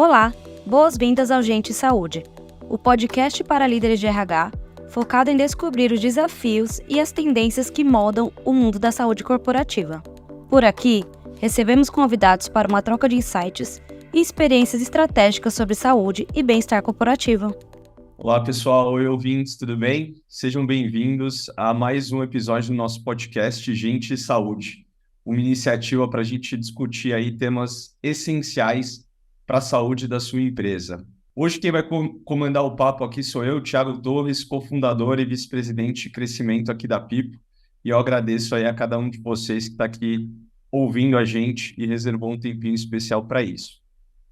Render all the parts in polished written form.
Olá, boas-vindas ao Gente Saúde, o podcast para líderes de RH, focado em descobrir os desafios e as tendências que moldam o mundo da saúde corporativa. Por aqui, recebemos convidados para uma troca de insights e experiências estratégicas sobre saúde e bem-estar corporativo. Olá pessoal, oi ouvintes, tudo bem? Sejam bem-vindos a mais um episódio do nosso podcast Gente Saúde, uma iniciativa para a gente discutir aí temas essenciais para a saúde da sua empresa. Hoje quem vai comandar o papo aqui sou eu, Thiago Torres, cofundador e vice-presidente de crescimento aqui da Pipo, e eu agradeço aí a cada um de vocês que está aqui ouvindo a gente e reservou um tempinho especial para isso.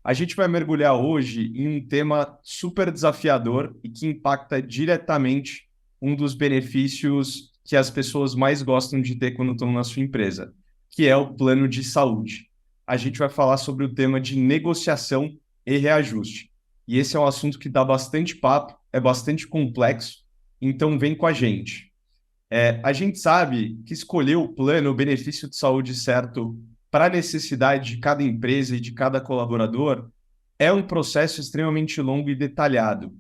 A gente vai mergulhar hoje em um tema super desafiador e que impacta diretamente um dos benefícios que as pessoas mais gostam de ter quando estão na sua empresa, que é o plano de saúde. A gente vai falar sobre o tema de negociação e reajuste. E esse é um assunto que dá bastante papo, é bastante complexo, então vem com a gente. A gente sabe que escolher o plano, o benefício de saúde certo para a necessidade de cada empresa e de cada colaborador é um processo extremamente longo e detalhado.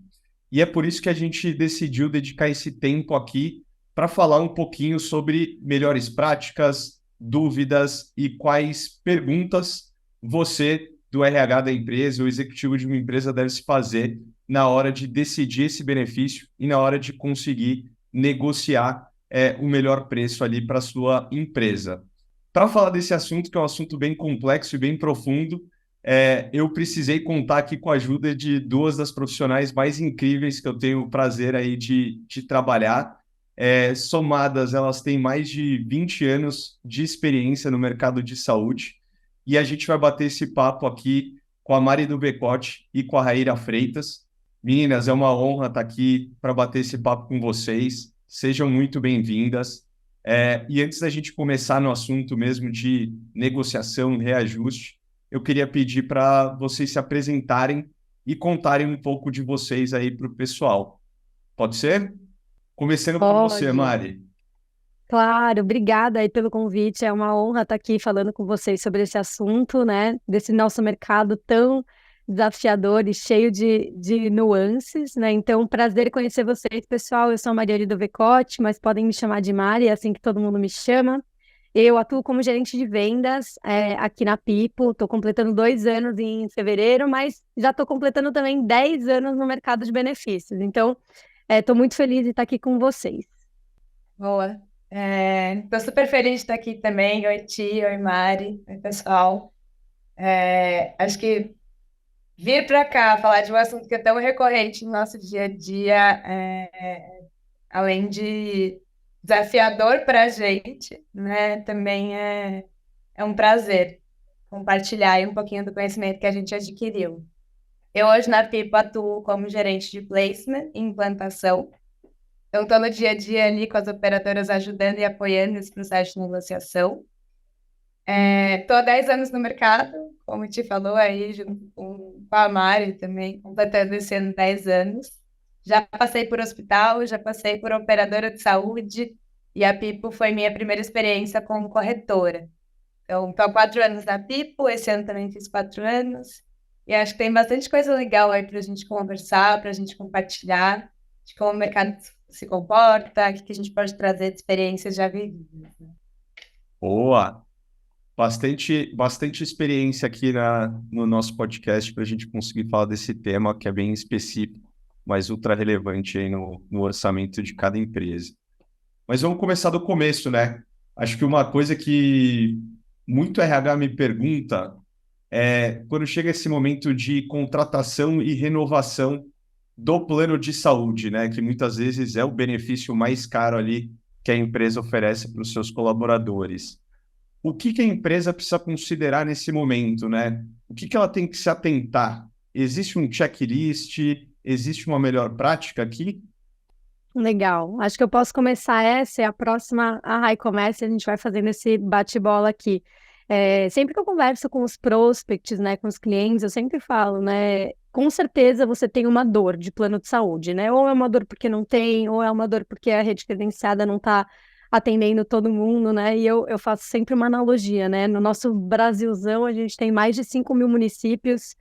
E é por isso que a gente decidiu dedicar esse tempo aqui para falar um pouquinho sobre melhores práticas, dúvidas e quais perguntas você, do RH da empresa, o executivo de uma empresa, deve se fazer na hora de decidir esse benefício e na hora de conseguir negociar o melhor preço ali para a sua empresa. Para falar desse assunto, que é um assunto bem complexo e bem profundo, eu precisei contar aqui com a ajuda de duas das profissionais mais incríveis que eu tenho o prazer aí de trabalhar. Somadas, elas têm mais de 20 anos de experiência no mercado de saúde, e a gente vai bater esse papo aqui com a Mari do Becote e com a Raíra Freitas. Meninas, é uma honra estar aqui para bater esse papo com vocês. Sejam muito bem-vindas. E antes da gente começar no assunto mesmo de negociação e reajuste, eu queria pedir para vocês se apresentarem e contarem um pouco de vocês aí para o pessoal. Pode ser? Começando por você, Mari. Claro, obrigada aí pelo convite. É uma honra estar aqui falando com vocês sobre esse assunto, né? Desse nosso mercado tão desafiador e cheio de nuances, né? Então, prazer conhecer vocês, pessoal. Eu sou a Mariane do Becote, mas podem me chamar de Mari, é assim que todo mundo me chama. Eu atuo como gerente de vendas aqui na Pipo. Estou completando 2 anos em fevereiro, mas já estou completando também 10 anos no mercado de benefícios. Então, estou muito feliz de estar aqui com vocês. Boa. Estou super feliz de estar aqui também. Oi, Ti, oi, Mari, oi, pessoal. Acho que vir para cá falar de um assunto que é tão recorrente no nosso dia a dia, além de desafiador para a gente, né, também é um prazer compartilhar aí um pouquinho do conhecimento que a gente adquiriu. Eu hoje na Pipo atuo como gerente de placement e implantação. Então, estou no dia a dia ali com as operadoras ajudando e apoiando esse processo de negociação. Estou há 10 anos no mercado, como o Ti falou aí, junto com a Mari também, completando esse ano 10 anos. Já passei por hospital, já passei por operadora de saúde, e a Pipo foi minha primeira experiência como corretora. Então, estou há 4 anos na Pipo, esse ano também fiz 4 anos, e acho que tem bastante coisa legal aí para a gente conversar, para a gente compartilhar, de como o mercado se comporta, o que a gente pode trazer de experiências já vividas. Boa! Bastante experiência aqui no nosso podcast para a gente conseguir falar desse tema que é bem específico, mas ultra relevante aí no orçamento de cada empresa. Mas vamos começar do começo, né? Acho que uma coisa que muito RH me pergunta é quando chega esse momento de contratação e renovação do plano de saúde, né? Que muitas vezes é o benefício mais caro ali que a empresa oferece para os seus colaboradores. O que a empresa precisa considerar nesse momento, né? O que ela tem que se atentar? Existe um checklist? Existe uma melhor prática aqui? Legal. Acho que eu posso começar essa e a próxima, a Rai começa e a gente vai fazendo esse bate-bola aqui. Sempre que eu converso com os prospects, né, com os clientes, eu sempre falo, né, com certeza você tem uma dor de plano de saúde, né, ou é uma dor porque não tem, ou é uma dor porque a rede credenciada não está atendendo todo mundo, né, e eu faço sempre uma analogia, né, no nosso Brasilzão a gente tem mais de 5.000 municípios,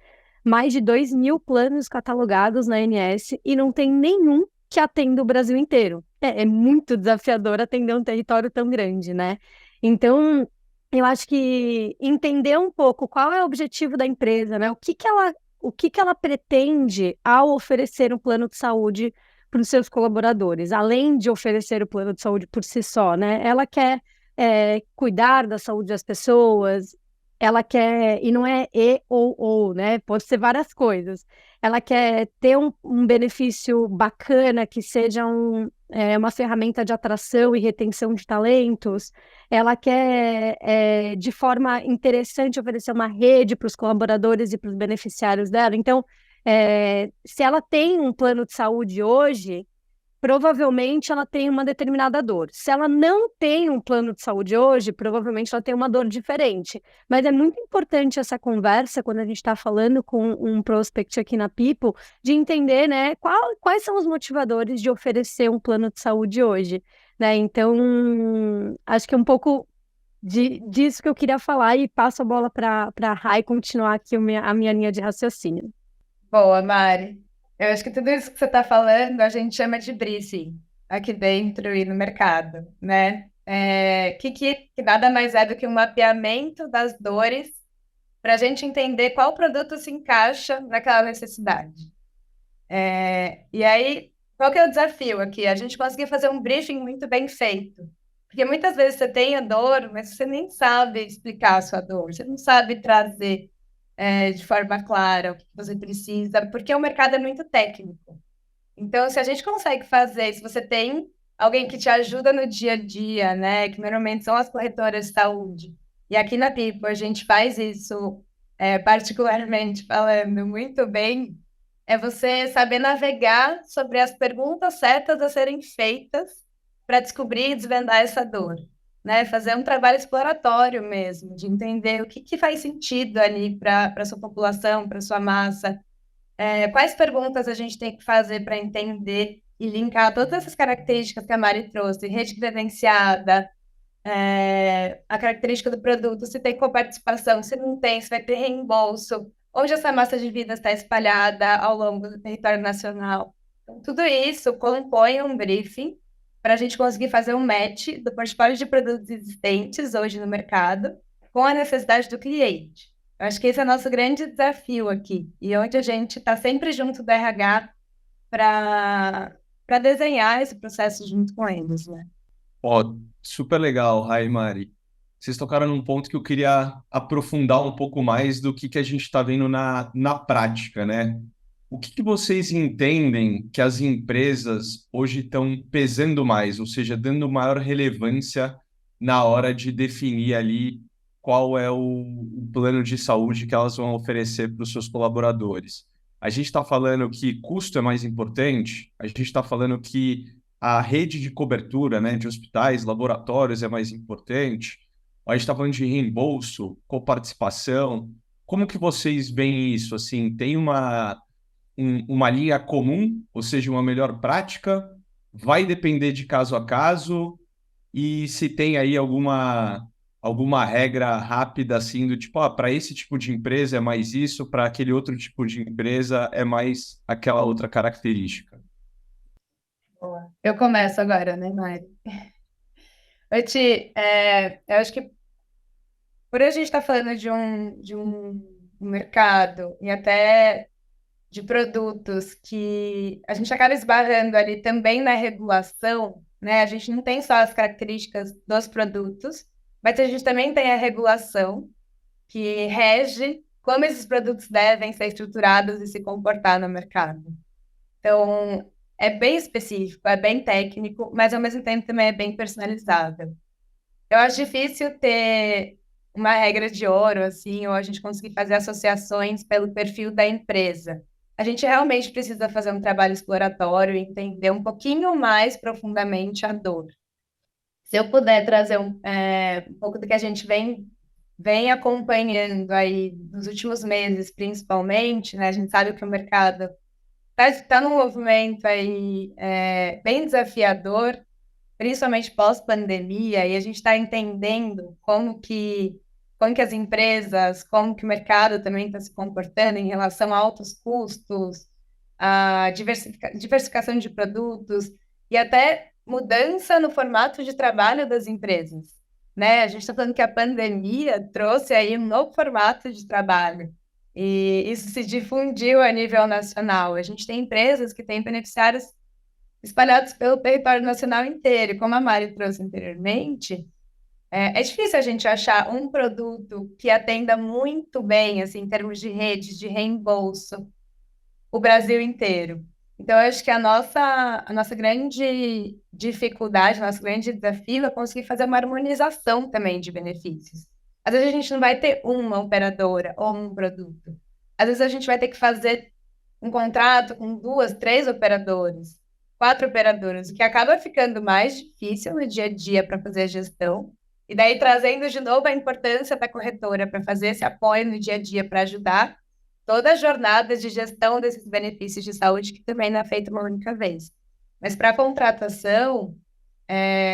mais de 2.000 planos catalogados na ANS e não tem nenhum que atenda o Brasil inteiro. É muito desafiador atender um território tão grande, né? Então, eu acho que entender um pouco qual é o objetivo da empresa, né? O que que ela pretende ao oferecer um plano de saúde para os seus colaboradores, além de oferecer o plano de saúde por si só, né? Ela quer cuidar da saúde das pessoas, ela quer, e não é ou, né? Pode ser várias coisas. Ela quer ter um benefício bacana, que seja uma ferramenta de atração e retenção de talentos. Ela quer, de forma interessante, oferecer uma rede para os colaboradores e para os beneficiários dela. Então, se ela tem um plano de saúde hoje, provavelmente ela tem uma determinada dor. Se ela não tem um plano de saúde hoje, provavelmente ela tem uma dor diferente. Mas é muito importante essa conversa, quando a gente está falando com um prospect aqui na People, de entender, né, quais são os motivadores de oferecer um plano de saúde hoje, né? Então, acho que é um pouco disso que eu queria falar e passo a bola para a Rai continuar aqui a minha linha de raciocínio. Boa, Mari. Eu acho que tudo isso que você está falando a gente chama de briefing aqui dentro e no mercado, né? Que nada mais é do que um mapeamento das dores para a gente entender qual produto se encaixa naquela necessidade. E aí, qual que é o desafio aqui? A gente conseguir fazer um briefing muito bem feito. Porque muitas vezes você tem a dor, mas você nem sabe explicar a sua dor, você não sabe trazer de forma clara o que você precisa, porque o mercado é muito técnico. Então, se a gente consegue fazer, se você tem alguém que te ajuda no dia a dia, né, que normalmente são as corretoras de saúde, e aqui na People a gente faz isso, particularmente falando muito bem, é você saber navegar sobre as perguntas certas a serem feitas para descobrir e desvendar essa dor. Né, fazer um trabalho exploratório mesmo, de entender o que faz sentido ali para a sua população, para a sua massa, quais perguntas a gente tem que fazer para entender e linkar todas essas características que a Mari trouxe, rede credenciada, a característica do produto, se tem coparticipação, se não tem, se vai ter reembolso, onde essa massa de vida está espalhada ao longo do território nacional. Então, tudo isso compõe um briefing para a gente conseguir fazer um match do portfólio de produtos existentes hoje no mercado com a necessidade do cliente. Eu acho que esse é o nosso grande desafio aqui, e onde a gente está sempre junto do RH para desenhar esse processo junto com eles, né? Ó, super legal, Rai e Mari. Vocês tocaram num ponto que eu queria aprofundar um pouco mais do que a gente está vendo na prática, né? O que vocês entendem que as empresas hoje estão pesando mais, ou seja, dando maior relevância na hora de definir ali qual é o plano de saúde que elas vão oferecer para os seus colaboradores? A gente está falando que custo é mais importante, a gente está falando que a rede de cobertura, né, de hospitais, laboratórios é mais importante, a gente está falando de reembolso, coparticipação. Como que vocês veem isso? Assim, tem uma linha comum, ou seja, uma melhor prática? Vai depender de caso a caso? E se tem aí alguma regra rápida, assim, do tipo, para esse tipo de empresa é mais isso, para aquele outro tipo de empresa é mais aquela outra característica? Boa. Eu começo agora, né, Mari? Oi, Ti, eu acho que por a gente estar falando de um mercado e até de produtos que a gente acaba esbarrando ali também na regulação, né? A gente não tem só as características dos produtos, mas a gente também tem a regulação que rege como esses produtos devem ser estruturados e se comportar no mercado. Então, é bem específico, é bem técnico, mas ao mesmo tempo também é bem personalizado. Eu acho difícil ter uma regra de ouro, assim, ou a gente conseguir fazer associações pelo perfil da empresa. A gente realmente precisa fazer um trabalho exploratório e entender um pouquinho mais profundamente a dor. Se eu puder trazer um pouco do que a gente vem acompanhando aí nos últimos meses, principalmente, né? A gente sabe que o mercado está num movimento aí bem desafiador, principalmente pós-pandemia, e a gente está entendendo como que como que as empresas, como que o mercado também está se comportando em relação a altos custos, a diversificação de produtos e até mudança no formato de trabalho das empresas, né? A gente está falando que a pandemia trouxe aí um novo formato de trabalho e isso se difundiu a nível nacional. A gente tem empresas que têm beneficiários espalhados pelo território nacional inteiro. E como a Mari trouxe anteriormente, é difícil a gente achar um produto que atenda muito bem, assim, em termos de redes, de reembolso, o Brasil inteiro. Então, eu acho que a nossa grande dificuldade, nosso grande desafio é conseguir fazer uma harmonização também de benefícios. Às vezes a gente não vai ter uma operadora ou um produto. Às vezes a gente vai ter que fazer um contrato com 2, 3 operadores, 4 operadoras, o que acaba ficando mais difícil no dia a dia para fazer a gestão. E daí trazendo de novo a importância da corretora para fazer esse apoio no dia a dia para ajudar toda a jornada de gestão desses benefícios de saúde, que também não é feita uma única vez. Mas para a contratação,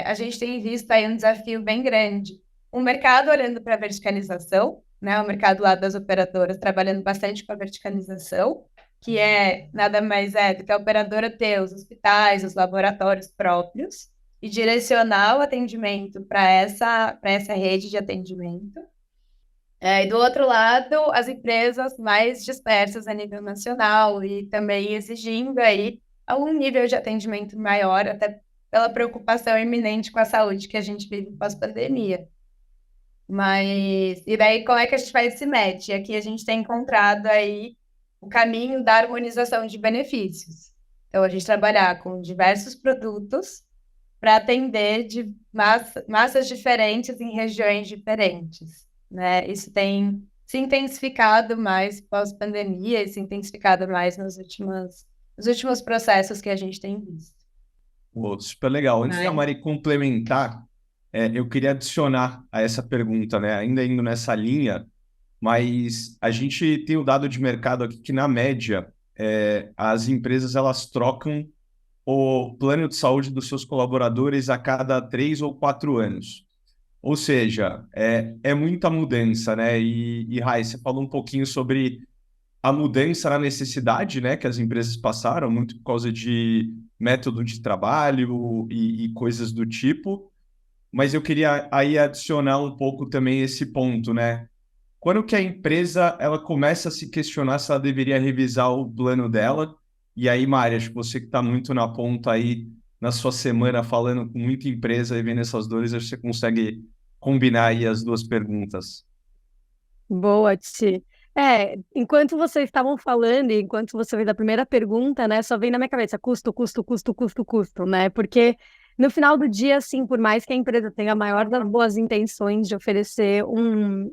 a gente tem visto aí um desafio bem grande. O mercado olhando para a verticalização, né? O mercado lá das operadoras trabalhando bastante com a verticalização, que é nada mais do que a operadora ter os hospitais, os laboratórios próprios e direcionar o atendimento para essa rede de atendimento. E do outro lado, as empresas mais dispersas a nível nacional e também exigindo aí algum nível de atendimento maior, até pela preocupação iminente com a saúde que a gente vive pós-pandemia. E daí, como é que a gente faz esse match? Aqui a gente tem encontrado aí o caminho da harmonização de benefícios. Então, a gente trabalhar com diversos produtos para atender de massas diferentes em regiões diferentes, né? Isso tem se intensificado mais pós-pandemia e se intensificado mais nos últimos processos que a gente tem visto. Pô, super legal. Antes da Mari complementar, eu queria adicionar a essa pergunta, né? Ainda indo nessa linha, mas a gente tem o dado de mercado aqui que, na média, as empresas elas trocam o plano de saúde dos seus colaboradores a cada 3 ou 4 anos. Ou seja, é muita mudança, né? E Rai, você falou um pouquinho sobre a mudança na necessidade, né, que as empresas passaram, muito por causa de método de trabalho e coisas do tipo. Mas eu queria aí adicionar um pouco também esse ponto, né? Quando que a empresa ela começa a se questionar se ela deveria revisar o plano dela? E aí, Mari, acho que você que está muito na ponta aí na sua semana falando com muita empresa e vendo essas dores, acho que você consegue combinar aí as duas perguntas. Boa, Ti. Enquanto vocês estavam falando e enquanto você fez a primeira pergunta, né, só vem na minha cabeça custo, custo, custo, custo, custo, né? Porque no final do dia, assim, por mais que a empresa tenha a maior das boas intenções de oferecer um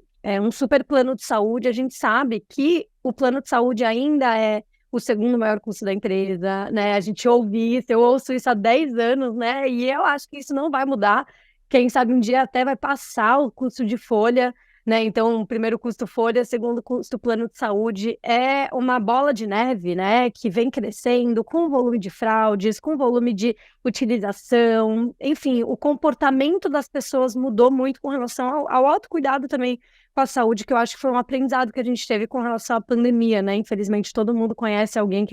super plano de saúde, a gente sabe que o plano de saúde ainda é o segundo maior custo da empresa, né? A gente ouve isso, eu ouço isso há 10 anos, né? E eu acho que isso não vai mudar. Quem sabe um dia até vai passar o custo de folha, né? Então, primeiro custo folha, segundo custo plano de saúde, é uma bola de neve, né? Que vem crescendo com volume de fraudes, com volume de utilização, enfim, o comportamento das pessoas mudou muito com relação ao autocuidado também com a saúde, que eu acho que foi um aprendizado que a gente teve com relação à pandemia, né? Infelizmente, todo mundo conhece alguém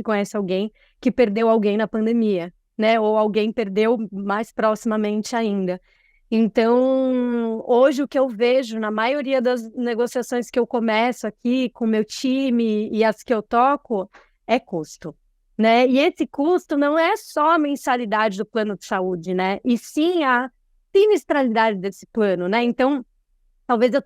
que perdeu alguém na pandemia, né? Ou alguém perdeu mais proximamente ainda. Então, hoje o que eu vejo na maioria das negociações que eu começo aqui com o meu time e as que eu toco é custo, né? E esse custo não é só a mensalidade do plano de saúde, né? E sim a sinistralidade desse plano, né? Então, talvez eu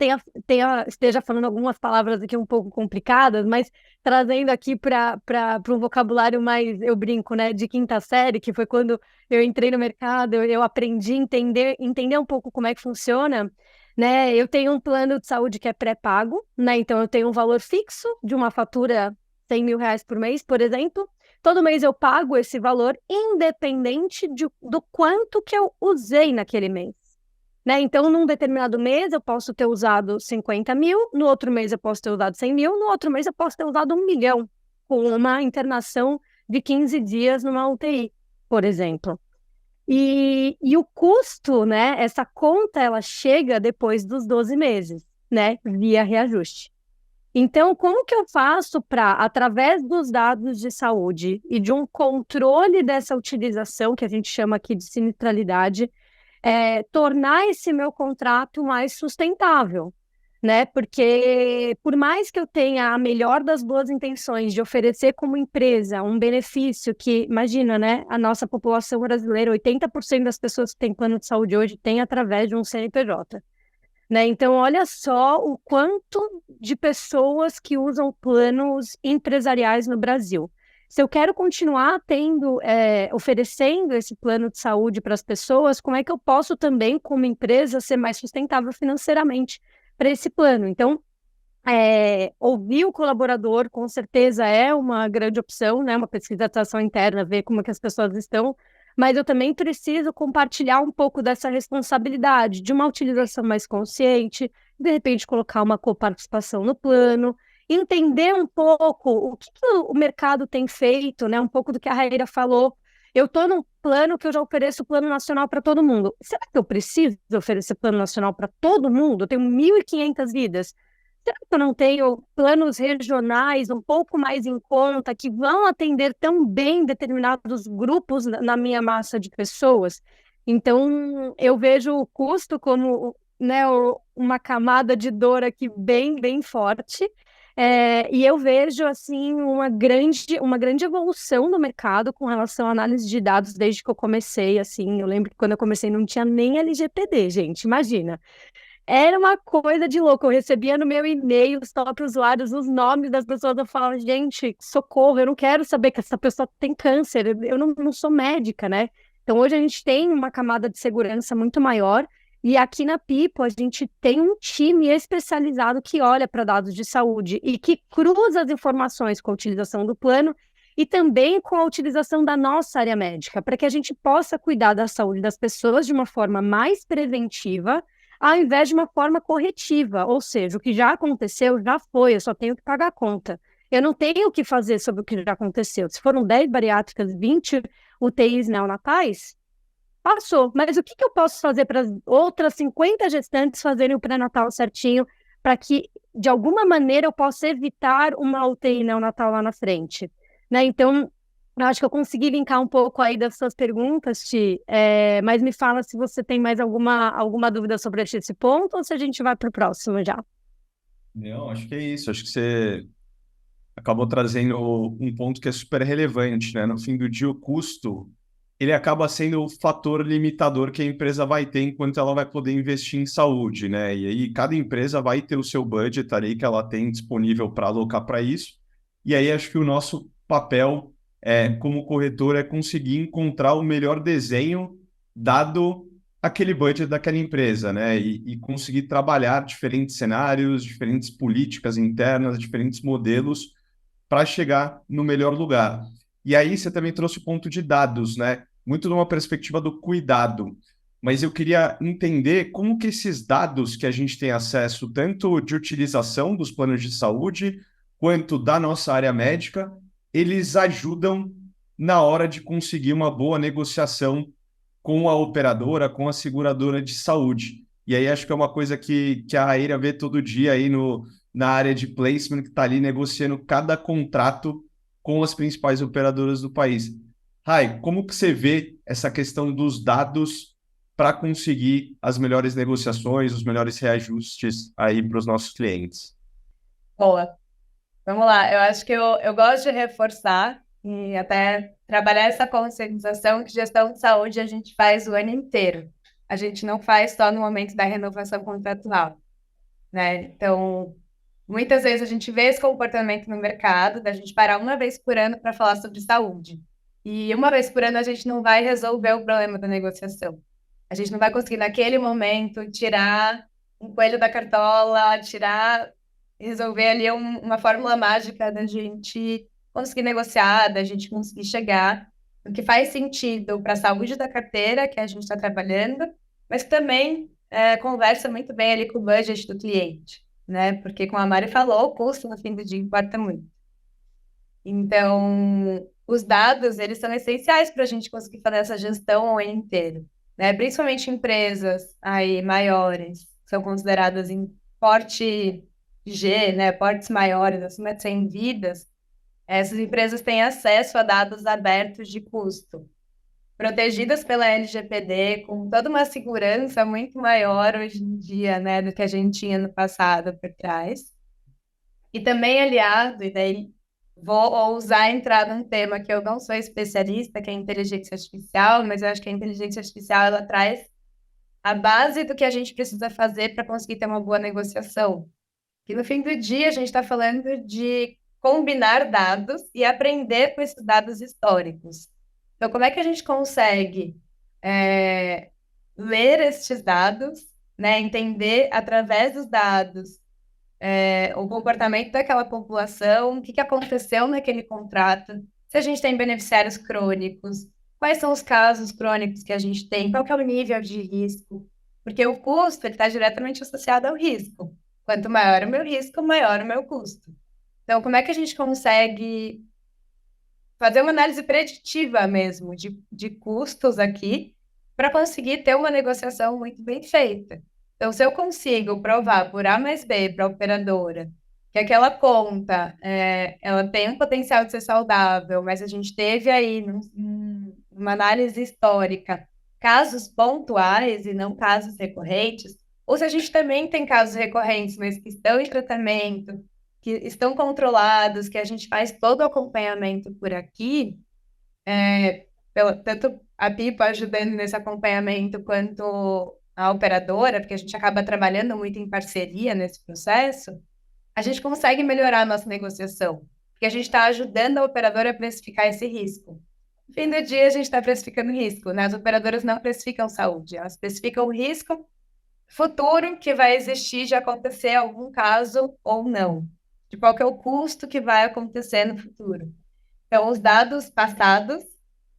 esteja falando algumas palavras aqui um pouco complicadas, mas trazendo aqui para um vocabulário mais, eu brinco, né, de quinta série, que foi quando eu entrei no mercado, eu aprendi a entender um pouco como é que funciona, né? Eu tenho um plano de saúde que é pré-pago, né? Então eu tenho um valor fixo de uma fatura R$100.000 por mês, por exemplo. Todo mês eu pago esse valor, independente do quanto que eu usei naquele mês. Né? Então, num determinado mês, eu posso ter usado 50 mil, no outro mês eu posso ter usado 100 mil, no outro mês eu posso ter usado 1 milhão, com uma internação de 15 dias numa UTI, por exemplo. E o custo, né? Essa conta, ela chega depois dos 12 meses. né, via reajuste. Então, como que eu faço para, através dos dados de saúde e de um controle dessa utilização, que a gente chama aqui de sinistralidade, tornar esse meu contrato mais sustentável, né? Porque por mais que eu tenha a melhor das boas intenções de oferecer como empresa um benefício que, imagina, né? A nossa população brasileira, 80% das pessoas que têm plano de saúde hoje tem através de um CNPJ. Né? Então, olha só o quanto de pessoas que usam planos empresariais no Brasil. Se eu quero continuar oferecendo esse plano de saúde para as pessoas, como é que eu posso também, como empresa, ser mais sustentável financeiramente para esse plano? Então, ouvir o colaborador, com certeza, é uma grande opção, né? Uma pesquisa de ação interna, ver como é que as pessoas estão, mas eu também preciso compartilhar um pouco dessa responsabilidade de uma utilização mais consciente, de repente colocar uma coparticipação no plano, entender um pouco o que o mercado tem feito, né? Um pouco do que a Raíra falou. Eu estou num plano que eu já ofereço plano nacional para todo mundo. Será que eu preciso oferecer plano nacional para todo mundo? Eu tenho 1.500 vidas. Será que eu não tenho planos regionais um pouco mais em conta que vão atender tão bem determinados grupos na minha massa de pessoas? Então, eu vejo o custo como, né, uma camada de dor aqui bem, bem forte. E eu vejo assim uma grande evolução no mercado com relação à análise de dados desde que eu comecei. Assim, eu lembro que quando eu comecei não tinha nem LGPD, gente, imagina. Era uma coisa de louco. Eu recebia no meu e-mail os top usuários, os nomes das pessoas. Eu falava, gente, socorro, eu não quero saber que essa pessoa tem câncer. Eu não sou médica, né? Então, hoje a gente tem uma camada de segurança muito maior. E aqui na Pipo, a gente tem um time especializado que olha para dados de saúde e que cruza as informações com a utilização do plano e também com a utilização da nossa área médica, para que a gente possa cuidar da saúde das pessoas de uma forma mais preventiva, ao invés de uma forma corretiva, ou seja, o que já aconteceu, já foi, eu só tenho que pagar a conta. Eu não tenho o que fazer sobre o que já aconteceu. Se foram 10 bariátricas, 20 UTIs neonatais, passou. Mas o que eu posso fazer para as outras 50 gestantes fazerem o pré-natal certinho, para que, de alguma maneira, eu possa evitar uma UTI neonatal lá na frente? Né? Então, eu acho que eu consegui linkar um pouco aí das suas perguntas, Ti, mas me fala se você tem mais alguma dúvida sobre esse ponto ou se a gente vai para o próximo já. Não, acho que é isso. Acho que você acabou trazendo um ponto que é super relevante, né? No fim do dia, o custo, ele acaba sendo o fator limitador que a empresa vai ter enquanto ela vai poder investir em saúde, né? E aí, cada empresa vai ter o seu budget ali que ela tem disponível para alocar para isso. E aí, acho que o nosso papel como corretor é conseguir encontrar o melhor desenho dado aquele budget daquela empresa, né? E conseguir trabalhar diferentes cenários, diferentes políticas internas, diferentes modelos para chegar no melhor lugar. E aí você também trouxe o ponto de dados, né? Muito numa perspectiva do cuidado. Mas eu queria entender como que esses dados que a gente tem acesso, tanto de utilização dos planos de saúde, quanto da nossa área médica, eles ajudam na hora de conseguir uma boa negociação com a operadora, com a seguradora de saúde. E aí acho que é uma coisa que a Raíra vê todo dia aí na área de placement, que está ali negociando cada contrato com as principais operadoras do país. Rai, como que você vê essa questão dos dados para conseguir as melhores negociações, os melhores reajustes aí para os nossos clientes? Boa. Vamos lá. Eu acho que eu gosto de reforçar e até trabalhar essa conscientização que gestão de saúde a gente faz o ano inteiro. A gente não faz só no momento da renovação contratual, né? Então, muitas vezes a gente vê esse comportamento no mercado, da gente parar uma vez por ano para falar sobre saúde. E uma vez por ano a gente não vai resolver o problema da negociação. A gente não vai conseguir, naquele momento, tirar um coelho da cartola, resolver ali uma fórmula mágica da gente conseguir negociar, da gente conseguir chegar no que faz sentido para a saúde da carteira que a gente está trabalhando, mas também conversa muito bem ali com o budget do cliente, né? Porque, como a Mari falou, o custo no fim do dia importa muito. Então, os dados, eles são essenciais para a gente conseguir fazer essa gestão o ano inteiro, né? Principalmente empresas aí maiores, que são consideradas porte G, né, portes maiores, acima de 100 vidas, essas empresas têm acesso a dados abertos de custo, protegidas pela LGPD, com toda uma segurança muito maior hoje em dia, né, do que a gente tinha no passado por trás. E também aliado, e daí vou ousar entrar num tema que eu não sou especialista, que é a inteligência artificial, mas eu acho que a inteligência artificial ela traz a base do que a gente precisa fazer para conseguir ter uma boa negociação. Que no fim do dia a gente está falando de combinar dados e aprender com esses dados históricos. Então, como é que a gente consegue ler estes dados, né, entender através dos dados o comportamento daquela população, o que que aconteceu naquele contrato, se a gente tem beneficiários crônicos, quais são os casos crônicos que a gente tem, qual que é o nível de risco, porque o custo está diretamente associado ao risco. Quanto maior o meu risco, maior o meu custo. Então, como é que a gente consegue fazer uma análise preditiva mesmo de custos aqui para conseguir ter uma negociação muito bem feita? Então, se eu consigo provar por A mais B para a operadora que aquela conta ela tem um potencial de ser saudável, mas a gente teve aí uma análise histórica casos pontuais e não casos recorrentes, ou se a gente também tem casos recorrentes, mas que estão em tratamento, que estão controlados, que a gente faz todo o acompanhamento por aqui, tanto a Pipa ajudando nesse acompanhamento quanto a operadora, porque a gente acaba trabalhando muito em parceria nesse processo, a gente consegue melhorar a nossa negociação, porque a gente está ajudando a operadora a precificar esse risco. No fim do dia, a gente está precificando risco, né? As operadoras não precificam saúde, elas precificam o risco futuro que vai existir de acontecer algum caso ou não, de qual que é o custo que vai acontecer no futuro. Então, os dados passados,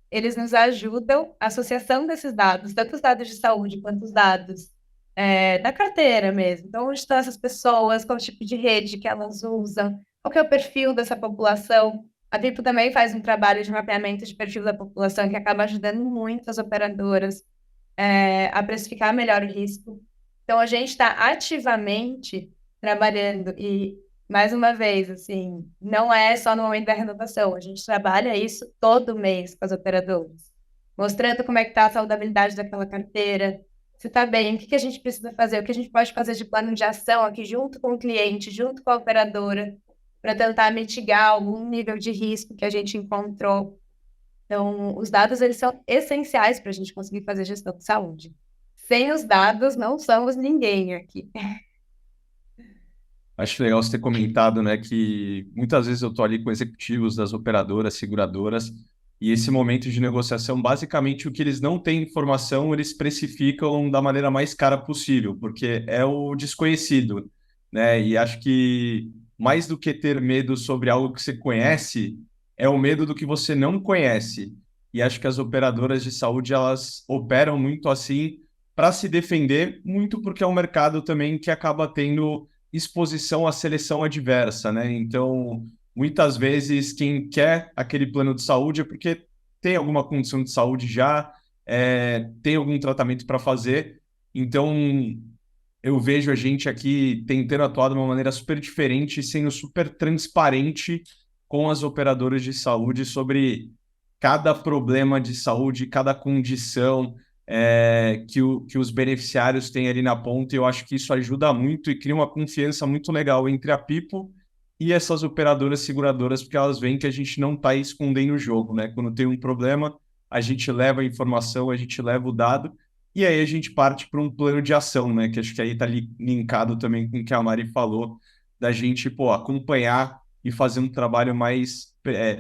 eles nos ajudam, a associação desses dados, tanto os dados de saúde quanto os dados da carteira mesmo. Então, onde estão essas pessoas, qual tipo de rede que elas usam, qual que é o perfil dessa população. A Vipo também faz um trabalho de mapeamento de perfil da população que acaba ajudando muito as operadoras a precificar melhor o risco. Então, a gente está ativamente trabalhando e, mais uma vez, assim, não é só no momento da renovação, a gente trabalha isso todo mês com as operadoras, mostrando como é que está a saudabilidade daquela carteira, se está bem, o que que a gente precisa fazer, o que a gente pode fazer de plano de ação aqui junto com o cliente, junto com a operadora, para tentar mitigar algum nível de risco que a gente encontrou. Então, os dados, eles são essenciais para a gente conseguir fazer gestão de saúde. Sem os dados, não somos ninguém aqui. Acho legal você ter comentado, né, que muitas vezes eu estou ali com executivos das operadoras, seguradoras, e esse momento de negociação, basicamente, o que eles não têm informação, eles precificam da maneira mais cara possível, porque é o desconhecido, né? E acho que mais do que ter medo sobre algo que você conhece, é o medo do que você não conhece. E acho que as operadoras de saúde, elas operam muito assim para se defender, muito porque é um mercado também que acaba tendo exposição à seleção adversa, né? Então, muitas vezes, quem quer aquele plano de saúde é porque tem alguma condição de saúde já, tem algum tratamento para fazer. Então, eu vejo a gente aqui tentando atuar de uma maneira super diferente e sendo super transparente com as operadoras de saúde sobre cada problema de saúde, cada condição que os beneficiários têm ali na ponta, e eu acho que isso ajuda muito e cria uma confiança muito legal entre a Pipo e essas operadoras seguradoras, porque elas veem que a gente não está escondendo o jogo, né? Quando tem um problema, a gente leva a informação, a gente leva o dado, e aí a gente parte para um plano de ação, né? Que acho que aí está linkado também com o que a Mari falou, da gente, acompanhar e fazer um trabalho mais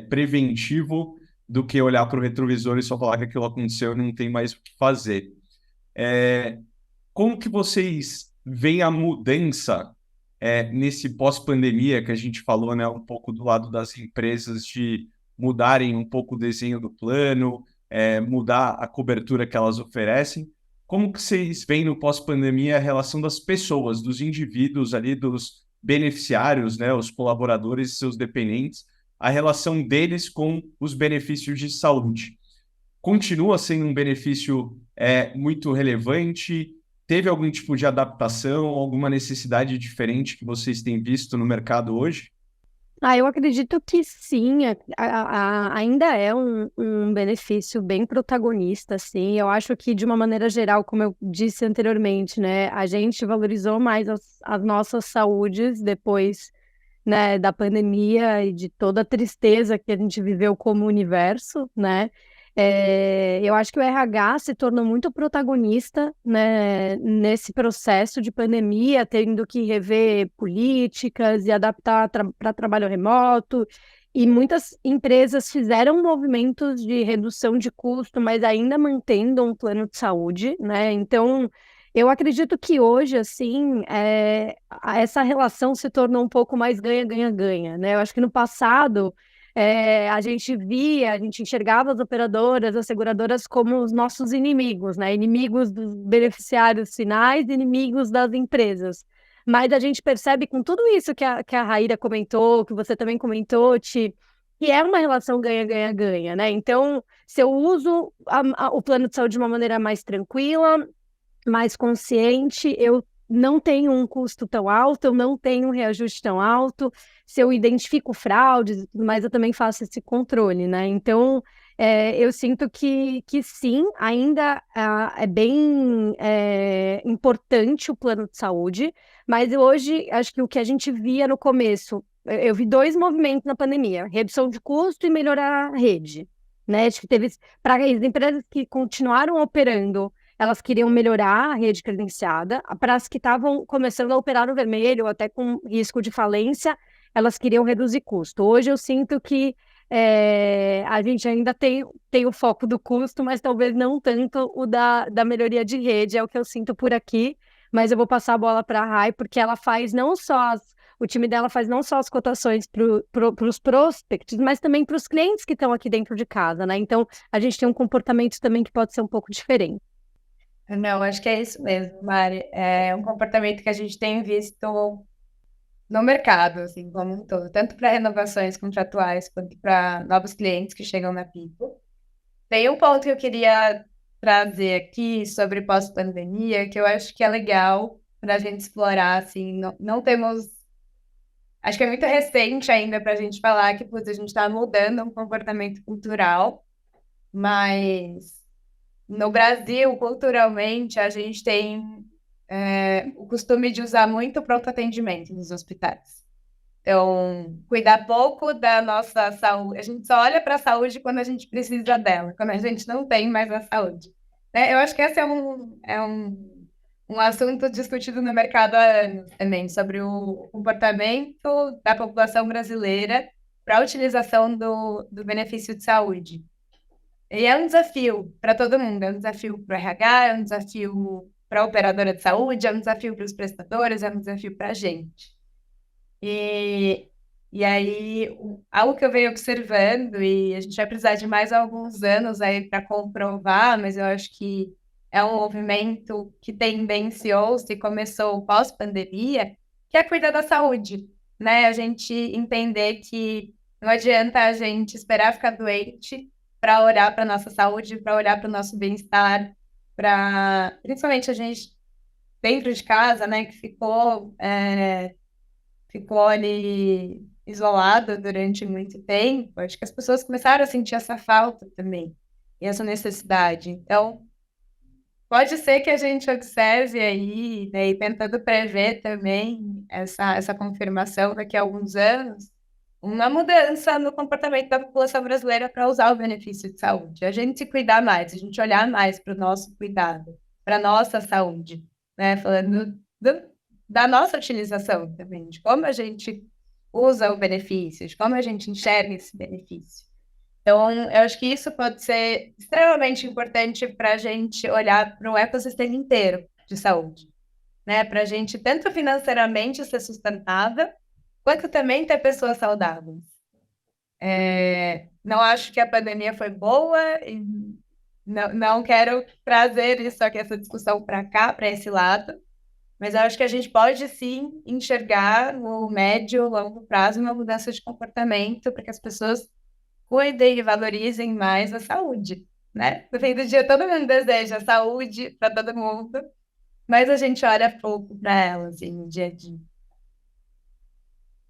preventivo do que olhar para o retrovisor e só falar que aquilo aconteceu e não tem mais o que fazer. Como que vocês veem a mudança nesse pós-pandemia que a gente falou, né, um pouco do lado das empresas de mudarem um pouco o desenho do plano, mudar a cobertura que elas oferecem? Como que vocês veem no pós-pandemia a relação das pessoas, dos indivíduos ali, dos beneficiários, né, os colaboradores e seus dependentes, a relação deles com os benefícios de saúde? Continua sendo um benefício muito relevante? teve algum tipo de adaptação, alguma necessidade diferente que vocês têm visto no mercado hoje? Eu acredito que sim, ainda é um benefício bem protagonista, sim. Eu acho que, de uma maneira geral, como eu disse anteriormente, né, a gente valorizou mais as nossas saúdes depois, né, da pandemia e de toda a tristeza que a gente viveu como universo, né? Eu acho que o RH se tornou muito protagonista, né, nesse processo de pandemia, tendo que rever políticas e adaptar para trabalho remoto. E muitas empresas fizeram movimentos de redução de custo, mas ainda mantendo um plano de saúde, né? Então, eu acredito que hoje, assim, essa relação se tornou um pouco mais ganha-ganha-ganha, né? Eu acho que no passado a gente enxergava as operadoras, as seguradoras como os nossos inimigos, né? Inimigos dos beneficiários finais, inimigos das empresas. Mas a gente percebe com tudo isso que a Raíra comentou, que você também comentou, Ti, que é uma relação ganha-ganha-ganha, né? Então, se eu uso o plano de saúde de uma maneira mais tranquila, mais consciente, eu não tenho um custo tão alto, eu não tenho um reajuste tão alto. Se eu identifico fraudes e tudo mais, eu também faço esse controle, né? Então, eu sinto que sim, ainda é bem importante o plano de saúde, mas hoje, acho que o que a gente via no começo, eu vi dois movimentos na pandemia: redução de custo e melhorar a rede, né? Acho que teve, para as empresas que continuaram operando, elas queriam melhorar a rede credenciada. Para as que estavam começando a operar no vermelho, até com risco de falência, elas queriam reduzir custo. Hoje eu sinto que a gente ainda tem o foco do custo, mas talvez não tanto o da melhoria de rede, é o que eu sinto por aqui. Mas eu vou passar a bola para a Rai, porque ela faz não só o time dela faz não só as cotações para os prospects, mas também para os clientes que estão aqui dentro de casa, né? Então, a gente tem um comportamento também que pode ser um pouco diferente. Não, acho que é isso mesmo, Mari. É um comportamento que a gente tem visto no mercado, assim, como um todo, tanto para renovações contratuais quanto para novos clientes que chegam na Pipo. Tem um ponto que eu queria trazer aqui sobre pós-pandemia, que eu acho que é legal para a gente explorar, assim, não temos... Acho que é muito recente ainda para a gente falar que, putz, a gente está mudando um comportamento cultural, mas no Brasil, culturalmente, a gente tem o costume de usar muito pronto atendimento nos hospitais. Então, cuidar pouco da nossa saúde. A gente só olha para a saúde quando a gente precisa dela, quando a gente não tem mais a saúde. Né? Eu acho que esse é um assunto discutido no mercado há anos também, sobre o comportamento da população brasileira para a utilização do benefício de saúde. E é um desafio para todo mundo, é um desafio para o RH, é um desafio para a operadora de saúde, é um desafio para os prestadores, é um desafio para a gente. E aí, algo que eu venho observando, e a gente vai precisar de mais alguns anos aí para comprovar, mas eu acho que é um movimento que tendenciou-se, começou pós-pandemia, que é cuidar da saúde, né? A gente entender que não adianta a gente esperar ficar doente para olhar para a nossa saúde, para olhar para o nosso bem-estar, para principalmente a gente dentro de casa, né, que ficou ali isolada durante muito tempo. Acho que as pessoas começaram a sentir essa falta também, e essa necessidade. Então, pode ser que a gente observe aí, né, e tentando prever também essa confirmação daqui a alguns anos, uma mudança no comportamento da população brasileira para usar o benefício de saúde. A gente se cuidar mais, a gente olhar mais para o nosso cuidado, para a nossa saúde, né? Falando da nossa utilização também, de como a gente usa o benefício, de como a gente enxerga esse benefício. Então, eu acho que isso pode ser extremamente importante para a gente olhar para o ecossistema inteiro de saúde, né? Para a gente, tanto financeiramente, ser sustentável, quanto também ter pessoas saudáveis. Não acho que a pandemia foi boa e não quero trazer isso aqui, essa discussão para cá, para esse lado, mas eu acho que a gente pode sim enxergar no médio, longo prazo uma mudança de comportamento para que as pessoas cuidem e valorizem mais a saúde, né? No fim do dia, todo mundo deseja saúde para todo mundo, mas a gente olha pouco para ela, assim, no dia a dia.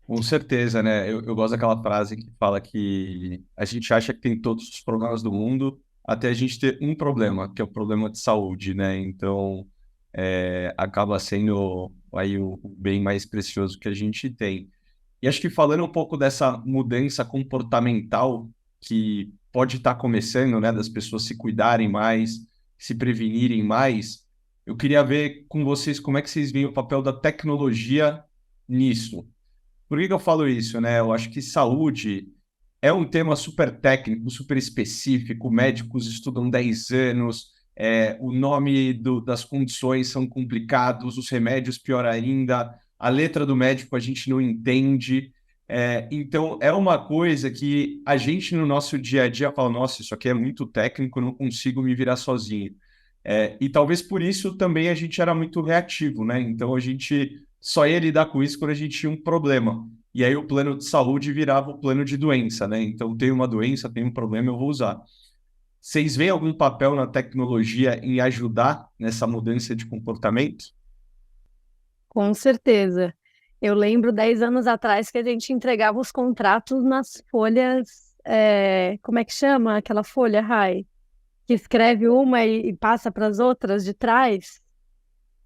Com certeza, né? Eu gosto daquela frase que fala que a gente acha que tem todos os problemas do mundo até a gente ter um problema, que é o problema de saúde, né? Então, acaba sendo aí o bem mais precioso que a gente tem. E acho que falando um pouco dessa mudança comportamental que pode estar começando, né, das pessoas se cuidarem mais, se prevenirem mais, eu queria ver com vocês como é que vocês veem o papel da tecnologia nisso. Por que que eu falo isso, né? Eu acho que saúde é um tema super técnico, super específico. Médicos estudam 10 anos, o nome das condições são complicados, os remédios pior ainda, a letra do médico a gente não entende. Então, é uma coisa que a gente no nosso dia a dia fala, nossa, isso aqui é muito técnico, eu não consigo me virar sozinho. E talvez por isso também a gente era muito reativo, né? Então, a gente só ia lidar com isso quando a gente tinha um problema. E aí o plano de saúde virava o plano de doença, né? Então, tem uma doença, tem um problema, eu vou usar. Vocês veem algum papel na tecnologia em ajudar nessa mudança de comportamento? Com certeza. Eu lembro 10 anos atrás que a gente entregava os contratos nas folhas, como é que chama aquela folha, Rai? Que escreve uma e passa para as outras de trás.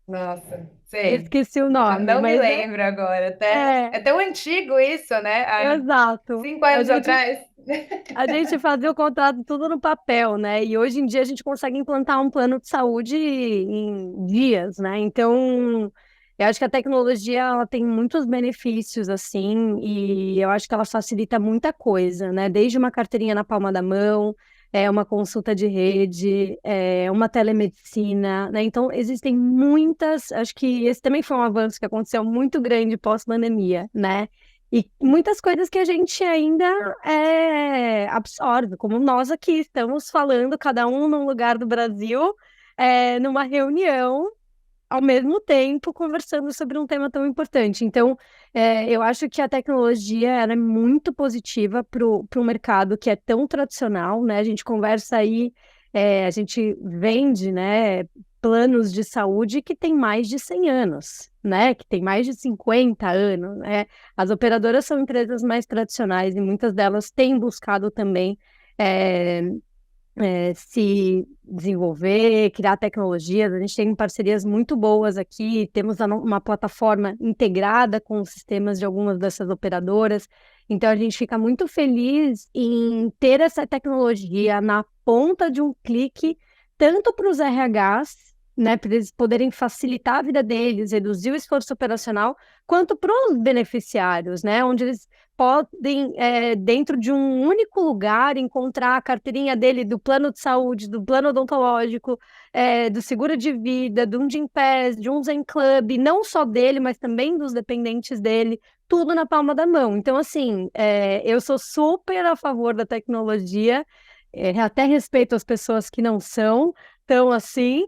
Nossa, sei. Esqueci o Não, nome, não me mas lembro agora. é É tão antigo isso, né? Há exato. 5 anos atrás. A gente fazia o contrato tudo no papel, né? E hoje em dia a gente consegue implantar um plano de saúde em dias, né? Então, eu acho que a tecnologia ela tem muitos benefícios, assim, e eu acho que ela facilita muita coisa, né? Desde uma carteirinha na palma da mão, uma consulta de rede, uma telemedicina, né? Então, existem muitas. Acho que esse também foi um avanço que aconteceu muito grande pós-pandemia, né? E muitas coisas que a gente ainda absorve, como nós aqui estamos falando, cada um num lugar do Brasil, numa reunião, ao mesmo tempo, conversando sobre um tema tão importante. Então, eu acho que a tecnologia ela é muito positiva para o mercado que é tão tradicional, né? A gente conversa aí, a gente vende, né, planos de saúde que tem mais de 100 anos, né? Que tem mais de 50 anos, né? As operadoras são empresas mais tradicionais e muitas delas têm buscado também é, se desenvolver, criar tecnologias. A gente tem parcerias muito boas aqui, temos uma plataforma integrada com os sistemas de algumas dessas operadoras. Então, a gente fica muito feliz em ter essa tecnologia na ponta de um clique, tanto para os RHs, né, para eles poderem facilitar a vida deles, reduzir o esforço operacional, quanto para os beneficiários, né, onde eles podem, dentro de um único lugar, encontrar a carteirinha dele do plano de saúde, do plano odontológico, do seguro de vida, de um Gympass, de um Zen Club, não só dele, mas também dos dependentes dele, tudo na palma da mão. Então, assim, eu sou super a favor da tecnologia, até respeito as pessoas que não são tão assim,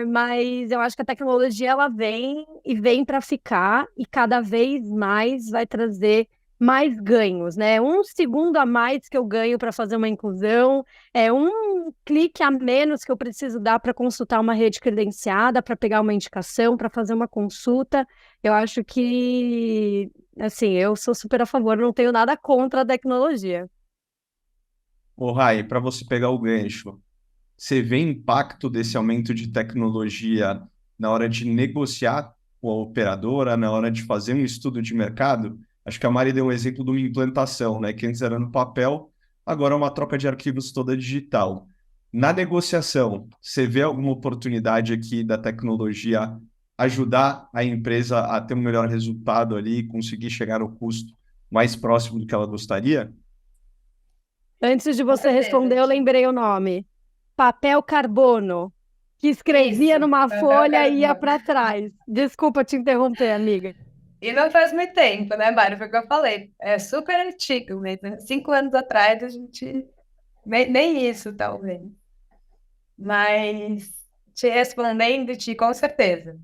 mas eu acho que a tecnologia ela vem e vem para ficar e cada vez mais vai trazer mais ganhos, né? Um segundo a mais que eu ganho para fazer uma inclusão, um clique a menos que eu preciso dar para consultar uma rede credenciada, para pegar uma indicação, para fazer uma consulta. Eu acho que, assim, eu sou super a favor, não tenho nada contra a tecnologia. Ô, Rai, para você pegar o gancho, você vê impacto desse aumento de tecnologia na hora de negociar com a operadora, na hora de fazer um estudo de mercado? Acho que a Mari deu um exemplo de uma implantação, né? Que antes era no papel, agora é uma troca de arquivos toda digital. Na negociação, você vê alguma oportunidade aqui da tecnologia ajudar a empresa a ter um melhor resultado ali, conseguir chegar ao custo mais próximo do que ela gostaria? Antes de Com você responder, eu certeza. lembrei o nome. Papel carbono, que escrevia Isso, numa papel folha e ia carbono. para trás. Desculpa te interromper, amiga. E não faz muito tempo, né, Mário? Foi o que eu falei. É super antigo mesmo. 5 anos atrás a gente. Nem isso, talvez. Mas te respondendo, com certeza.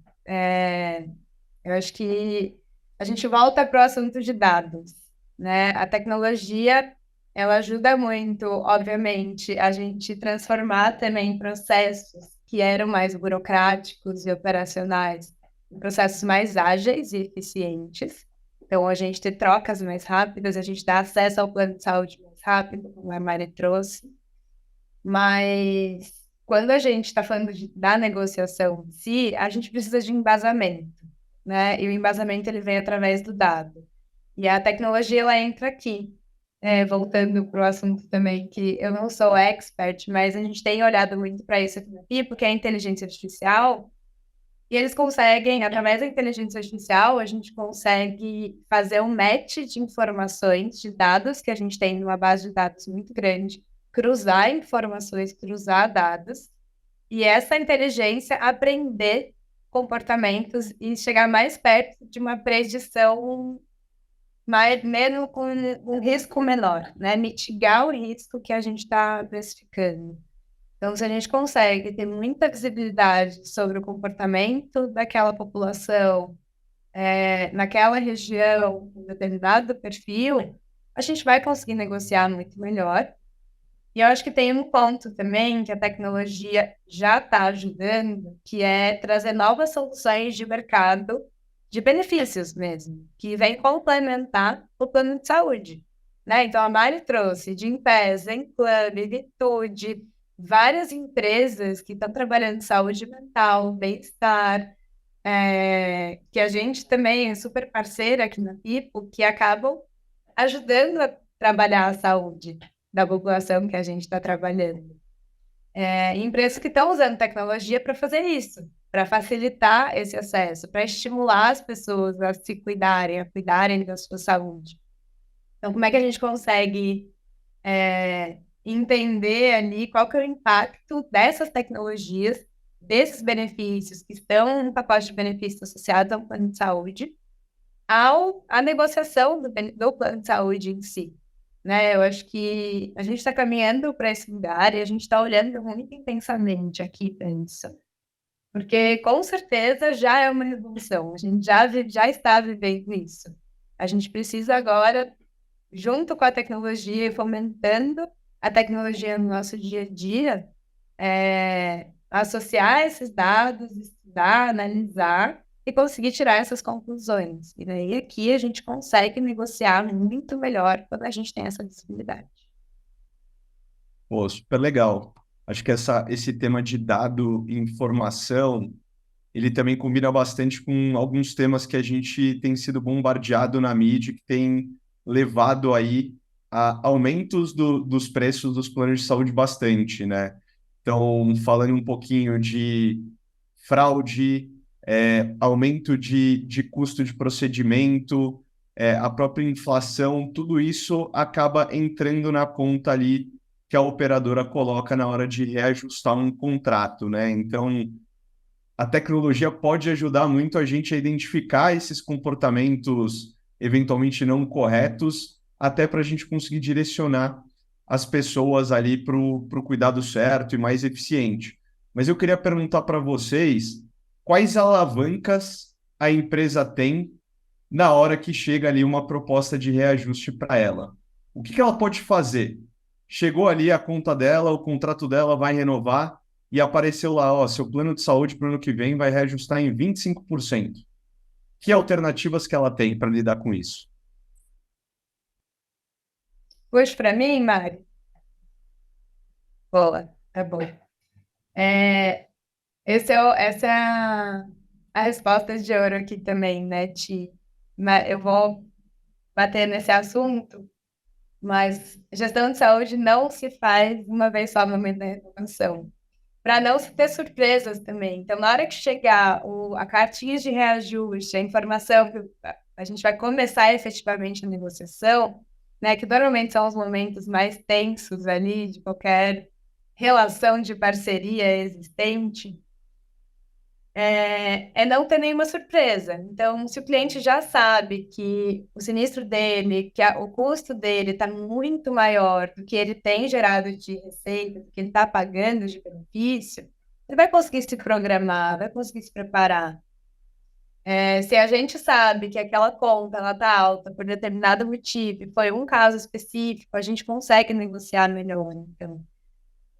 Eu acho que a gente volta para o assunto de dados, né? A tecnologia, ela ajuda muito, obviamente, a gente transformar também processos que eram mais burocráticos e operacionais, em processos mais ágeis e eficientes. Então, a gente ter trocas mais rápidas, a gente dá acesso ao plano de saúde mais rápido, como a Mari trouxe. Mas quando a gente está falando da negociação em si, a gente precisa de embasamento, né? E o embasamento ele vem através do dado. E a tecnologia ela entra aqui. Voltando para o assunto também, que eu não sou expert, mas a gente tem olhado muito para isso aqui, porque é a inteligência artificial, e eles conseguem, através da inteligência artificial, a gente consegue fazer um match de informações, de dados que a gente tem numa base de dados muito grande, cruzar informações, cruzar dados, e essa inteligência aprender comportamentos e chegar mais perto de uma predição menos com um risco menor, né? Mitigar o risco que a gente está precificando. Então, se a gente consegue ter muita visibilidade sobre o comportamento daquela população, naquela região, com determinado perfil, a gente vai conseguir negociar muito melhor. E eu acho que tem um ponto também que a tecnologia já está ajudando, que é trazer novas soluções de mercado de benefícios mesmo, que vem complementar o plano de saúde, né? Então, a Mari trouxe Gympass, Zenplano, Vitude, várias empresas que estão trabalhando em saúde mental, bem-estar, que a gente também é super parceira aqui na Pipo, que acabam ajudando a trabalhar a saúde da população que a gente está trabalhando. Empresas que estão usando tecnologia para fazer isso, para facilitar esse acesso, para estimular as pessoas a se cuidarem, a cuidarem da sua saúde. Então, como é que a gente consegue entender ali qual que é o impacto dessas tecnologias, desses benefícios que estão no pacote de benefícios associados ao plano de saúde, à negociação do plano de saúde em si, né? Eu acho que a gente está caminhando para esse lugar e a gente está olhando muito intensamente aqui para isso. Porque, com certeza, já é uma revolução. A gente já está vivendo isso. A gente precisa agora, junto com a tecnologia e fomentando a tecnologia no nosso dia a dia, associar esses dados, estudar, analisar e conseguir tirar essas conclusões. E daí aqui a gente consegue negociar muito melhor quando a gente tem essa visibilidade. Pô, super legal. Acho que esse tema de dado e informação, ele também combina bastante com alguns temas que a gente tem sido bombardeado na mídia, que tem levado aí a aumentos dos preços dos planos de saúde bastante, né? Então, falando um pouquinho de fraude, aumento de custo de procedimento, a própria inflação, tudo isso acaba entrando na conta ali que a operadora coloca na hora de reajustar um contrato, né? Então, a tecnologia pode ajudar muito a gente a identificar esses comportamentos eventualmente não corretos, até para a gente conseguir direcionar as pessoas ali para o cuidado certo e mais eficiente. Mas eu queria perguntar para vocês quais alavancas a empresa tem na hora que chega ali uma proposta de reajuste para ela. O que ela pode fazer? Chegou ali a conta dela, o contrato dela vai renovar e apareceu lá, ó, seu plano de saúde para o ano que vem vai reajustar em 25%. Que alternativas que ela tem para lidar com isso? Hoje, para mim, Mari, boa, tá bom. Essa é a resposta de ouro aqui também, né, Ti? Eu vou bater nesse assunto, mas gestão de saúde não se faz uma vez só no momento da renovação, para não se ter surpresas também. Então, na hora que chegar a cartinha de reajuste, a informação que a gente vai começar efetivamente a negociação, né, que normalmente são os momentos mais tensos ali de qualquer relação de parceria existente, não ter nenhuma surpresa. Então, se o cliente já sabe que o sinistro dele, que o custo dele está muito maior do que ele tem gerado de receita, do que ele está pagando de benefício, ele vai conseguir se programar, vai conseguir se preparar. Se a gente sabe que aquela conta está alta por determinado motivo, foi um caso específico, a gente consegue negociar melhor. Então,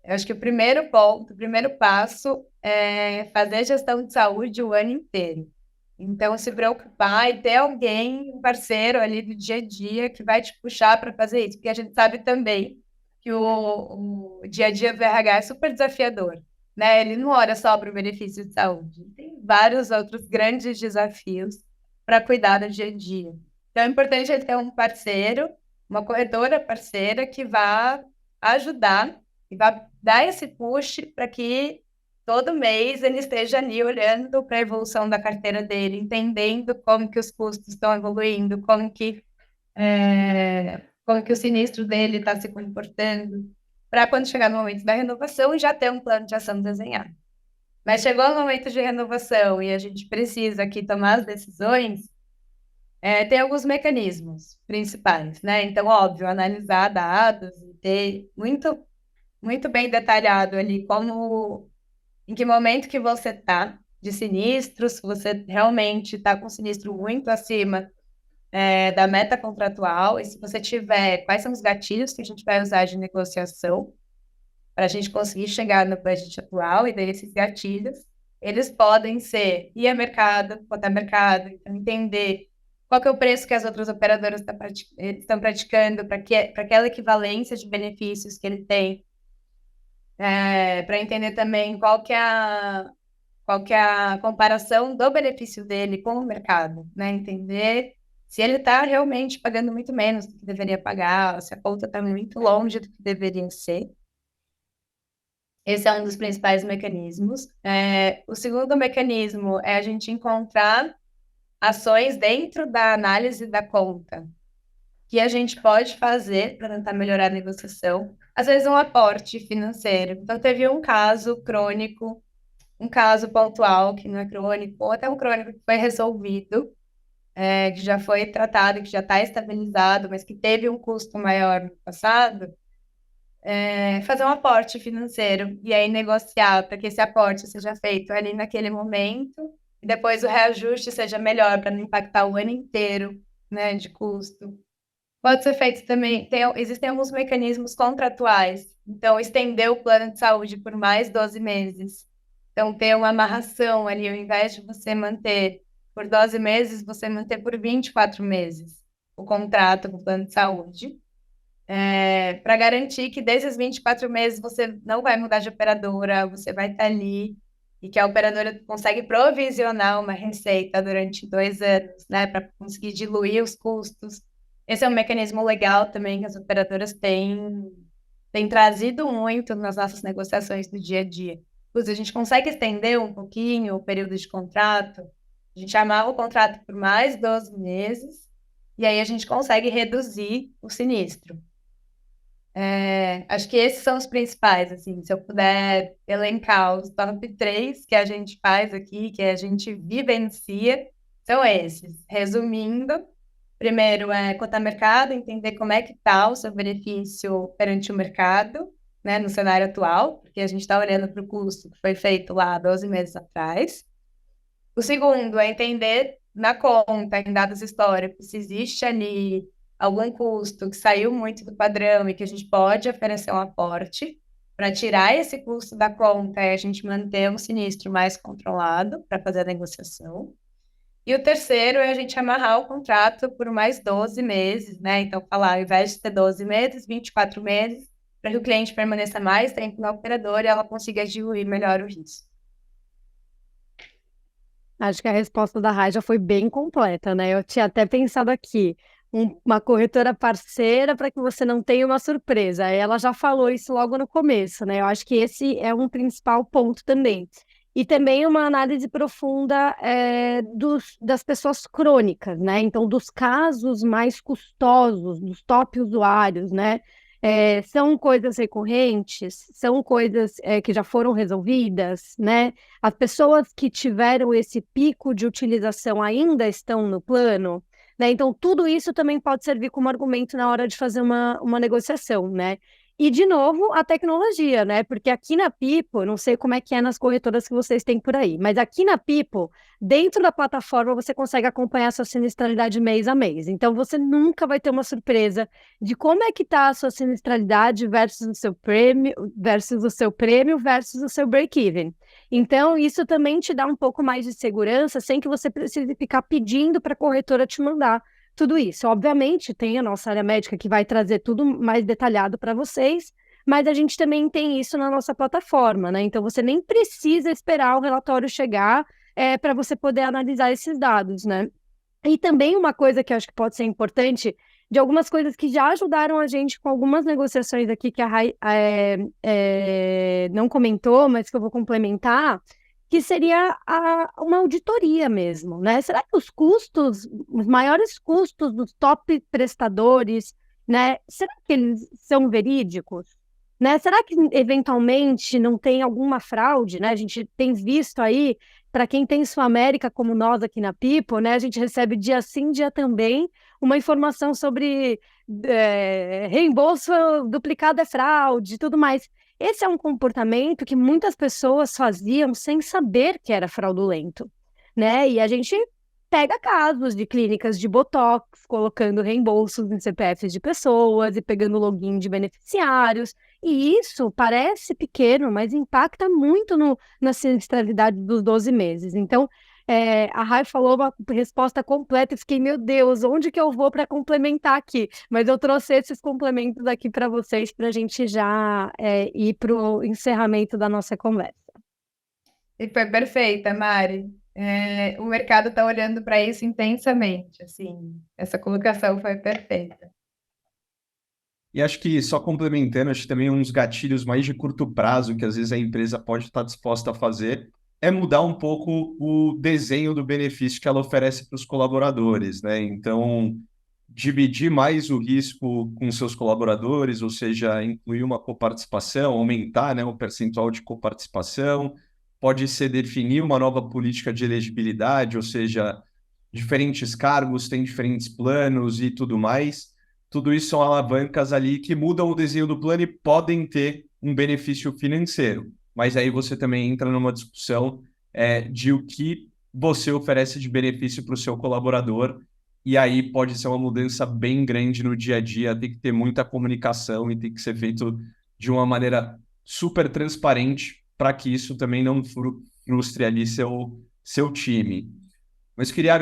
Eu acho que o primeiro ponto, o primeiro passo é fazer gestão de saúde o ano inteiro. Então, se preocupar e ter alguém, um parceiro ali do dia a dia que vai te puxar para fazer isso, porque a gente sabe também que o dia a dia do RH é super desafiador, né? Ele não olha só para o benefício de saúde, tem vários outros grandes desafios para cuidar do dia a dia. Então, é importante ele ter um parceiro, uma corretora parceira que vá ajudar e vá dar esse push para que todo mês ele esteja ali olhando para a evolução da carteira dele, entendendo como que os custos estão evoluindo, como que o sinistro dele está se comportando, para quando chegar no momento da renovação já ter um plano de ação desenhado. Mas chegou o momento de renovação e a gente precisa aqui tomar as decisões, tem alguns mecanismos principais, né? Então, óbvio, analisar dados e ter muito, muito bem detalhado ali em que momento que você está de sinistro, se você realmente está com sinistro muito acima da meta contratual, e se você tiver, quais são os gatilhos que a gente vai usar de negociação para a gente conseguir chegar no budget atual, e daí esses gatilhos, eles podem ser ir a mercado, cotar mercado, então entender qual que é o preço que as outras operadoras estão praticando para aquela equivalência de benefícios que ele tem, para entender também qual que é a comparação do benefício dele com o mercado, né? Entender se ele está realmente pagando muito menos do que deveria pagar, se a conta está muito longe do que deveria ser. Esse é um dos principais mecanismos. O segundo mecanismo é a gente encontrar ações dentro da análise da conta que a gente pode fazer para tentar melhorar a negociação. Às vezes um aporte financeiro. Então, teve um caso crônico, um caso pontual que não é crônico, ou até um crônico que foi resolvido, que já foi tratado, que já está estabilizado, mas que teve um custo maior no passado, fazer um aporte financeiro e aí negociar para que esse aporte seja feito ali naquele momento e depois o reajuste seja melhor para não impactar o ano inteiro, né, de custo. Pode ser feito também, existem alguns mecanismos contratuais, então estender o plano de saúde por mais 12 meses. Então, ter uma amarração ali, ao invés de você manter por 12 meses, você manter por 24 meses o contrato com o plano de saúde, para garantir que desses 24 meses você não vai mudar de operadora, você vai estar ali e que a operadora consegue provisionar uma receita durante 2 anos, né, para conseguir diluir os custos. Esse é um mecanismo legal também que as operadoras têm trazido muito nas nossas negociações do dia a dia. A gente consegue estender um pouquinho o período de contrato, a gente amarra o contrato por mais 12 meses, e aí a gente consegue reduzir o sinistro. Acho que esses são os principais, assim, se eu puder elencar os top 3 que a gente faz aqui, que a gente vivencia, são esses. Resumindo, primeiro é cotar mercado, entender como é que está o seu benefício perante o mercado, né, no cenário atual, porque a gente está olhando para o custo que foi feito lá 12 meses atrás. O segundo é entender na conta, em dados históricos, se existe ali algum custo que saiu muito do padrão e que a gente pode oferecer um aporte para tirar esse custo da conta e a gente manter um sinistro mais controlado para fazer a negociação. E o terceiro é a gente amarrar o contrato por mais 12 meses, né? Então, falar, ao invés de ter 12 meses, 24 meses, para que o cliente permaneça mais tempo na operadora e ela consiga diluir melhor o risco. Acho que a resposta da Rai já foi bem completa, né? Eu tinha até pensado aqui, uma corretora parceira para que você não tenha uma surpresa. Ela já falou isso logo no começo, né? Eu acho que esse é um principal ponto também. E também uma análise profunda das pessoas crônicas, né? Então, dos casos mais custosos, dos top usuários, né? São coisas recorrentes, são coisas que já foram resolvidas, né? As pessoas que tiveram esse pico de utilização ainda estão no plano, né? Então, tudo isso também pode servir como argumento na hora de fazer uma negociação, né? E, de novo, a tecnologia, né? Porque aqui na Pipo, não sei como é que é nas corretoras que vocês têm por aí, mas aqui na Pipo, dentro da plataforma, você consegue acompanhar a sua sinistralidade mês a mês. Então, você nunca vai ter uma surpresa de como é que está a sua sinistralidade versus o seu prêmio, versus o seu break-even. Então, isso também te dá um pouco mais de segurança, sem que você precise ficar pedindo para a corretora te mandar tudo isso. Obviamente, tem a nossa área médica que vai trazer tudo mais detalhado para vocês, mas a gente também tem isso na nossa plataforma, né? Então, você nem precisa esperar o relatório chegar para você poder analisar esses dados, né? E também uma coisa que eu acho que pode ser importante, de algumas coisas que já ajudaram a gente com algumas negociações aqui que a Rai não comentou, mas que eu vou complementar, que seria uma auditoria mesmo, né? Será que os maiores custos dos top prestadores, né? Será que eles são verídicos? Né? Será que eventualmente não tem alguma fraude, né? A gente tem visto aí, para quem tem Sul América como nós aqui na Pipo, né? A gente recebe dia sim, dia também, uma informação sobre reembolso duplicado é fraude e tudo mais. Esse é um comportamento que muitas pessoas faziam sem saber que era fraudulento, né? E a gente pega casos de clínicas de Botox, colocando reembolsos em CPFs de pessoas e pegando login de beneficiários. E isso parece pequeno, mas impacta muito na sinistralidade dos 12 meses. Então, a Rai falou uma resposta completa e fiquei, meu Deus, onde que eu vou para complementar aqui? Mas eu trouxe esses complementos aqui para vocês, para a gente já ir para o encerramento da nossa conversa. E foi perfeita, Mari. O mercado está olhando para isso intensamente, assim, essa colocação foi perfeita. E acho que, só complementando, acho que também um dos gatilhos mais de curto prazo que às vezes a empresa pode estar disposta a fazer é mudar um pouco o desenho do benefício que ela oferece para os colaboradores, né? Então, dividir mais o risco com seus colaboradores, ou seja, incluir uma coparticipação, aumentar, né, o percentual de coparticipação, pode ser definir uma nova política de elegibilidade, ou seja, diferentes cargos têm diferentes planos e tudo mais. Tudo isso são alavancas ali que mudam o desenho do plano e podem ter um benefício financeiro. Mas aí você também entra numa discussão de o que você oferece de benefício para o seu colaborador. E aí pode ser uma mudança bem grande no dia a dia, tem que ter muita comunicação e tem que ser feito de uma maneira super transparente para que isso também não frustre ali seu time. Mas queria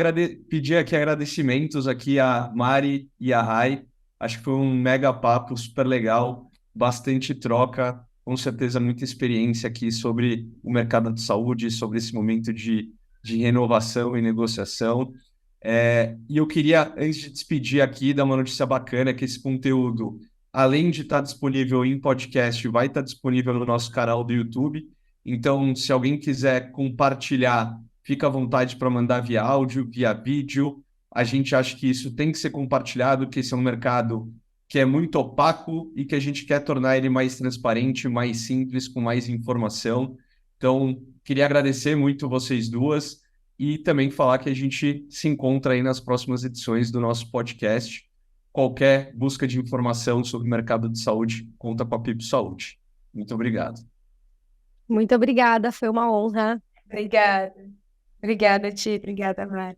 pedir aqui agradecimentos aqui a Mari e a Rai. Acho que foi um mega papo super legal, bastante troca, com certeza muita experiência aqui sobre o mercado de saúde, sobre esse momento de renovação e negociação. E eu queria, antes de despedir aqui, dar uma notícia bacana, que esse conteúdo, além de estar disponível em podcast, vai estar disponível no nosso canal do YouTube. Então, se alguém quiser compartilhar, fica à vontade para mandar via áudio, via vídeo. A gente acha que isso tem que ser compartilhado, que esse é um mercado que é muito opaco e que a gente quer tornar ele mais transparente, mais simples, com mais informação. Então, queria agradecer muito vocês duas e também falar que a gente se encontra aí nas próximas edições do nosso podcast. Qualquer busca de informação sobre o mercado de saúde, conta com a Pipo Saúde. Muito obrigado. Muito obrigada, foi uma honra. Obrigada. Obrigada, Ti. Obrigada, Mari.